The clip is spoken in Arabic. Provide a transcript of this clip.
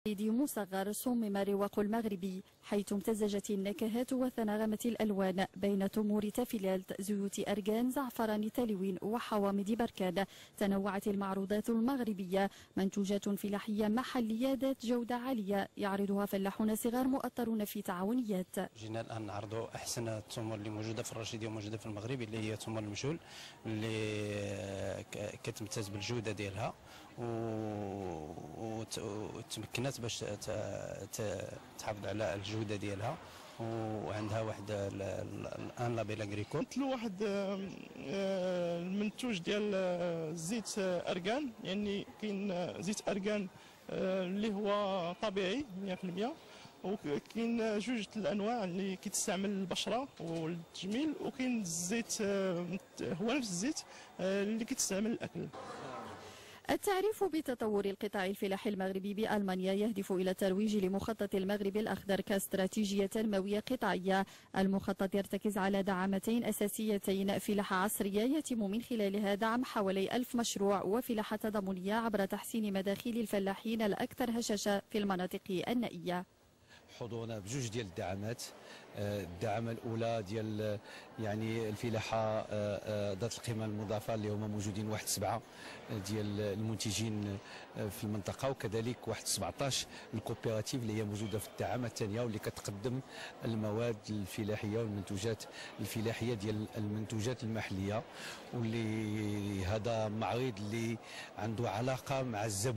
مصغر صمم رواق المغربي، حيث امتزجت النكهات وتناغمت الألوان بين تمور تافلالت، زيوت أرغان، زعفران تلوين وحوامض بركان. تنوعت المعروضات المغربية، منتوجات فلاحية محلية ذات جودة عالية يعرضها فلاحون صغار مؤطرون في تعاونيات. جينا الآن نعرضوا أحسن التمور اللي موجودة في الرشيدية وموجودة في المغرب، اللي هي تمور المشول اللي كتمتاز بالجودة ديالها وتمكنت باش تحافظ على الجوده ديالها، وعندها واحد الان لابيل اغريكول. مثل واحد المنتوج ديال زيت ارغان، يعني كاين زيت ارغان اللي هو طبيعي 100%، وكاين جوج الانواع اللي كيتستعمل للبشره والتجميل، وكاين الزيت هو نفس الزيت اللي كيتستعمل للاكل. التعريف بتطور القطاع الفلاحي المغربي بألمانيا يهدف إلى الترويج لمخطط المغرب الأخضر كاستراتيجية تنموية قطاعية. المخطط يرتكز على دعامتين أساسيتين: فلاحة عصرية يتم من خلالها دعم حوالي 1000 مشروع، وفلاحة تضامنية عبر تحسين مداخيل الفلاحين الأكثر هشاشة في المناطق النائية. حضورنا بجوج ديال الدعامات. الدعامه الاولى ديال يعني الفلاحه ذات القيمه المضافه اللي هما موجودين واحد 7 ديال المنتجين في المنطقه، وكذلك واحد 17 الكوبيراتيف اللي هي موجوده في الدعامه الثانيه، واللي كتقدم المواد الفلاحيه والمنتوجات الفلاحيه ديال المنتوجات المحليه، واللي هذا معرض اللي عنده علاقه مع الزبون.